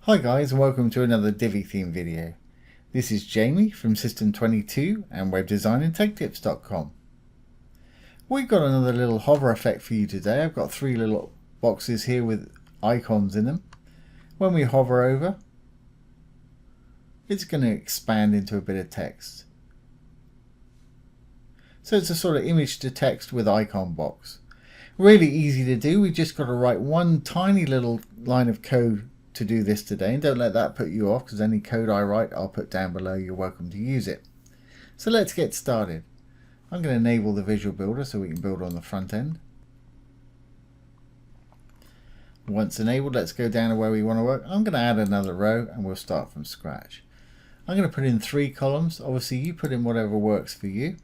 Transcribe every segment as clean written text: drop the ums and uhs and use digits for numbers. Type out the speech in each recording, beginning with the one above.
Hi guys, and welcome to another Divi theme video. This is Jamie from System22 and webdesignandtechtips.com. We've got another little hover effect for you today. I've got three little boxes here with icons in them. When we hover over, it's going to expand into a bit of text. So it's a sort of image to text with icon box. Really easy to do. We've just got to write one tiny little line of code to do this today, and don't let that put you off, because any code I write I'll put down below. You're welcome to use it. So let's get started. I'm going to enable the visual builder so we can build on the front end. Once enabled, let's go down to where we want to work. I'm going to add another row and we'll start from scratch. I'm going to put in 3 columns. Obviously you put in whatever works for you.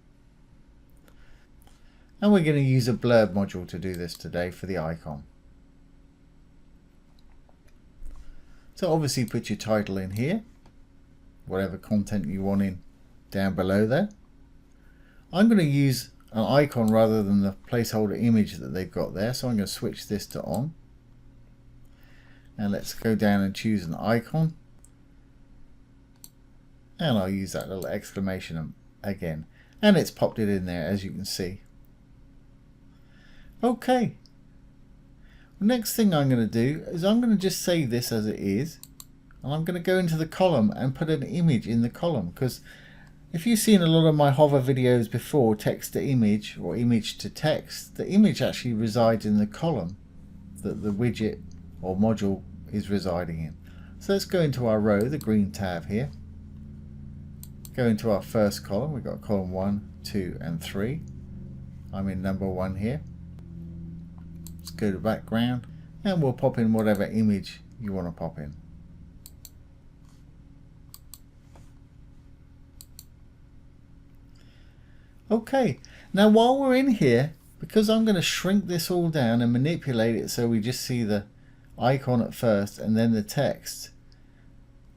And we're going to use a blurb module to do this today for the icon. So obviously put your title in here, whatever content you want in down below there. I'm going to use an icon rather than the placeholder image that they've got there, so I'm going to switch this to on. And let's go down and choose an icon. And I'll use that little exclamation again. And it's popped it in there, as you can see. Okay. Next thing I'm going to do is I'm going to just save this as it is, and I'm going to go into the column and put an image in the column, because if you've seen a lot of my hover videos before, text to image or image to text, the image actually resides in the column that the widget or module is residing in. So let's go into our row, the green tab here, go into our first column. We've got column 1, 2 and 3. I'm in number 1 here. Let's go to background and we'll pop in whatever image you want to pop in. Okay, now while we're in here, because I'm going to shrink this all down and manipulate it so we just see the icon at first and then the text,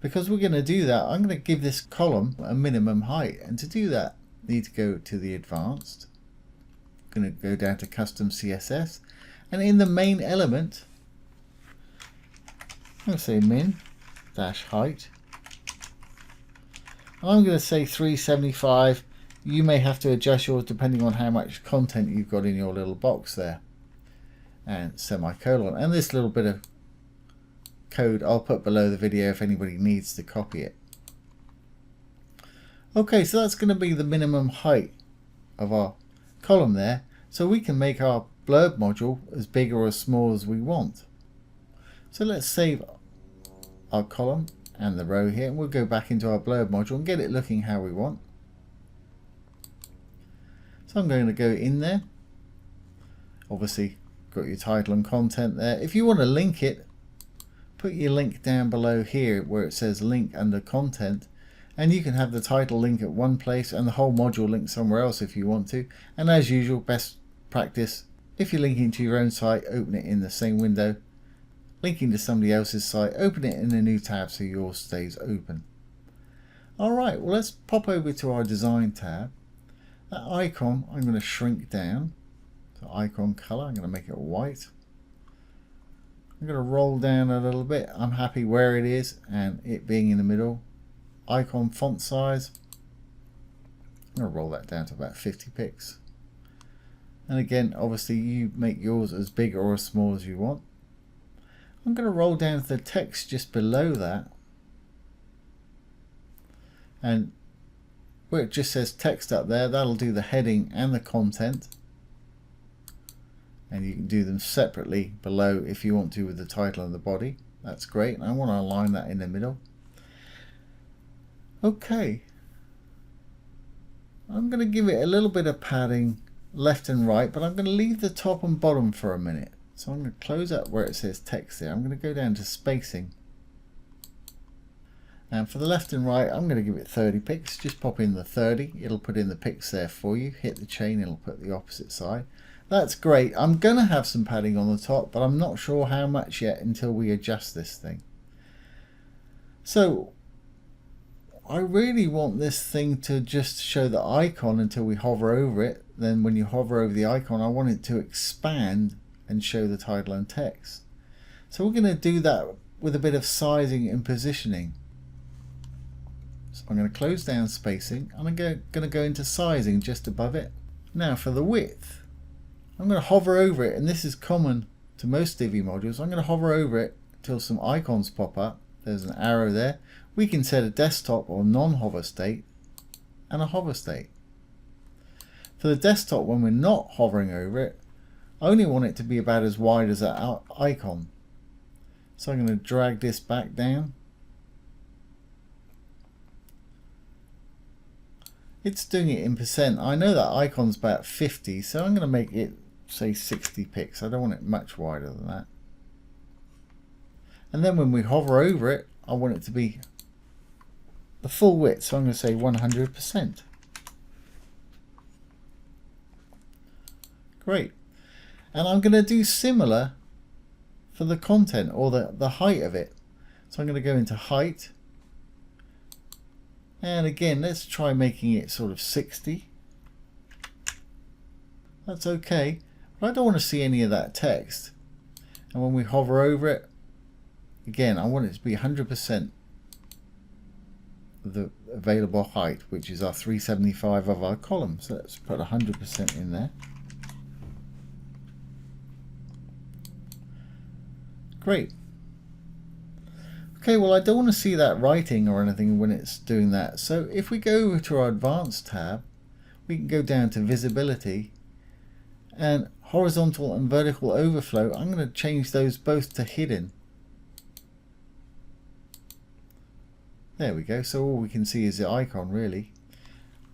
because we're going to do that, I'm going to give this column a minimum height, and to do that I need to go to the advanced. I'm going to go down to custom CSS. And in the main element, I'm going to say min dash height. I'm going to say 375. You may have to adjust yours depending on how much content you've got in your little box there. And semicolon. And this little bit of code I'll put below the video if anybody needs to copy it. Okay, so that's going to be the minimum height of our column there. So we can make our blurb module as big or as small as we want. So let's save our column and the row here, and we'll go back into our blurb module and get it looking how we want. So I'm going to go in there. Obviously got your title and content there. If you want to link it, put your link down below here where it says link under content, and you can have the title link at one place and the whole module link somewhere else if you want to. And as usual, best practice, if you're linking to your own site, open it in the same window. Linking to somebody else's site, open it in a new tab so yours stays open. Alright, well let's pop over to our design tab. That icon I'm going to shrink down. So icon color, I'm going to make it white. I'm going to roll down a little bit. I'm happy where it is and it being in the middle. Icon font size, I'm going to roll that down to about 50 pixels. And again, obviously you make yours as big or as small as you want. I'm going to roll down to the text just below that. And where it just says text up there, that'll do the heading and the content. And you can do them separately below if you want to with the title and the body. That's great. And I want to align that in the middle. Okay. I'm going to give it a little bit of padding left and right, but I'm going to leave the top and bottom for a minute. So I'm going to close up where it says text there. I'm going to go down to spacing, and for the left and right I'm going to give it 30 pixels. Just pop in the 30, it'll put in the pixels there for you. Hit the chain, it'll put the opposite side. That's great. I'm going to have some padding on the top, but I'm not sure how much yet until we adjust this thing. So I really want this thing to just show the icon until we hover over it. Then when you hover over the icon, I want it to expand and show the title and text. So we're going to do that with a bit of sizing and positioning. So I'm going to close down spacing and I'm going to go into sizing just above it. Now for the width, I'm going to hover over it, and this is common to most Divi modules. I'm going to hover over it until some icons pop up. There's an arrow there. We can set a desktop or non-hover state and a hover state. For the desktop, when we're not hovering over it, I only want it to be about as wide as that icon. So I'm going to drag this back down. It's doing it in percent. I know that icon's about 50, so I'm going to make it say 60 pixels. I don't want it much wider than that. And then when we hover over it, I want it to be the full width, so I'm going to say 100%. Great. And I'm going to do similar for the content, or the height of it. So I'm going to go into height. And again, let's try making it sort of 60. That's okay. But I don't want to see any of that text. And when we hover over it, again, I want it to be 100% of the available height, which is our 375 of our column. So let's put 100% in there. Great. Okay, well, I don't want to see that writing or anything when it's doing that. So if we go over to our Advanced tab, we can go down to Visibility, and Horizontal and Vertical Overflow, I'm going to change those both to Hidden. There we go. So all we can see is the icon, really.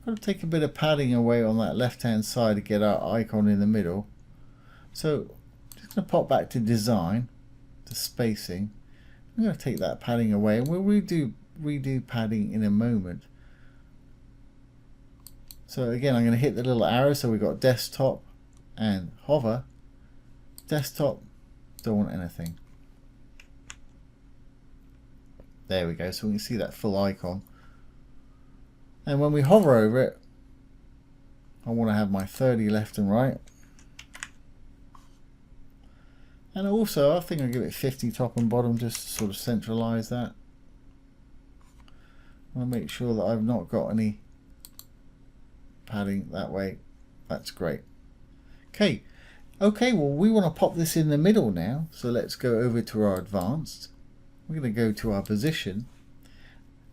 I've got to take a bit of padding away on that left-hand side to get our icon in the middle. So I'm just going to pop back to Design, to Spacing. I'm going to take that padding away, and we'll redo padding in a moment. So again, I'm going to hit the little arrow, so we've got Desktop and Hover. Desktop, don't want anything. There we go, so we can see that full icon. And when we hover over it, I want to have my 30 left and right. And also, I think I'll give it 50 top and bottom, just to sort of centralize that. I want to make sure that I've not got any padding that way. That's great. Okay, well, we want to pop this in the middle now. So let's go over to our Advanced. We're going to go to our position.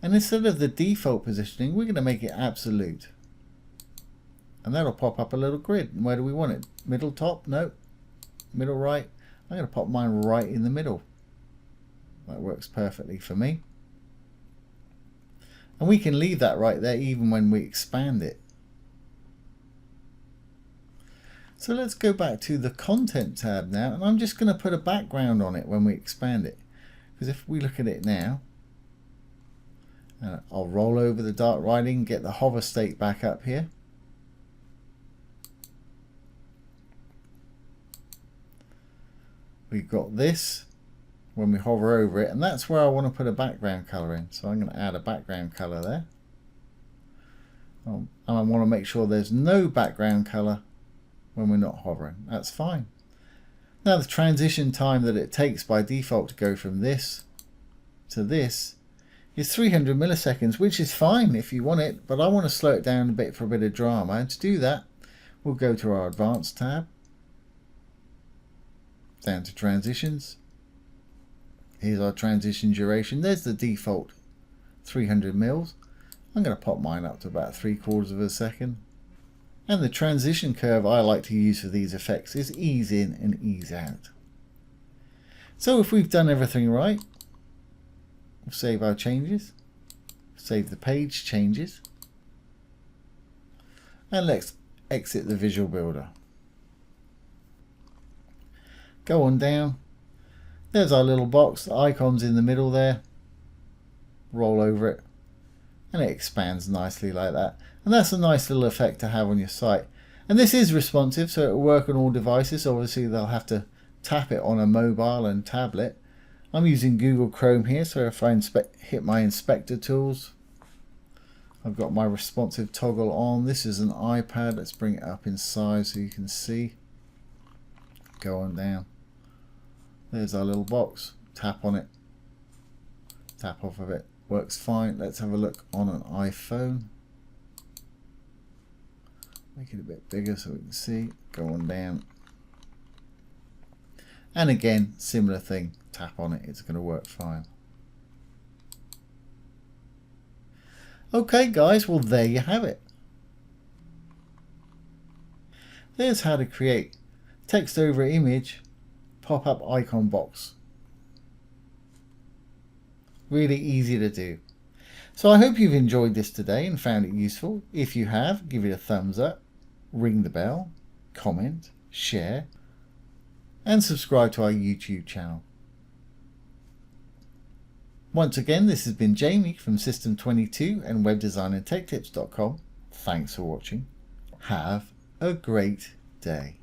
And instead of the default positioning, we're going to make it absolute. And that'll pop up a little grid. And where do we want it? Middle top? No. Middle right? I'm going to pop mine right in the middle. That works perfectly for me. And we can leave that right there even when we expand it. So let's go back to the Content tab now, and I'm just going to put a background on it when we expand it. Because if we look at it now, I'll roll over the dark writing, get the hover state back up here. We've got this when we hover over it, and that's where I want to put a background color in. So I'm going to add a background color there. And I want to make sure there's no background color when we're not hovering. That's fine. Now the transition time that it takes by default to go from this to this is 300 milliseconds, which is fine if you want it, but I want to slow it down a bit for a bit of drama. And to do that, we'll go to our Advanced tab, down to Transitions. Here's our transition duration. There's the default 300 mils. I'm going to pop mine up to about 3/4 of a second. And the transition curve I like to use for these effects is ease in and ease out. So if we've done everything right, we'll save our changes, save the page changes, and let's exit the Visual Builder. Go on down. There's our little box, the icon's in the middle there. Roll over it, and it expands nicely like that. And that's a nice little effect to have on your site. And this is responsive, so it will work on all devices. Obviously they'll have to tap it on a mobile and tablet. I'm using Google Chrome here, so if I hit my inspector tools, I've got my responsive toggle on. This is an iPad. Let's bring it up in size so you can see. Go on down. There's our little box. Tap on it. Tap off of it. Works fine. Let's have a look on an iPhone. Make it a bit bigger so we can see. Go on down. And again, similar thing. Tap on it. It's going to work fine. Okay guys, well there you have it. There's how to create text over image pop-up icon box. Really easy to do. So I hope you've enjoyed this today and found it useful. If you have, give it a thumbs up, ring the bell, comment, share, and subscribe to our YouTube channel. Once again, this has been Jamie from System22 and webdesignandtechtips.com. Thanks for watching. Have a great day.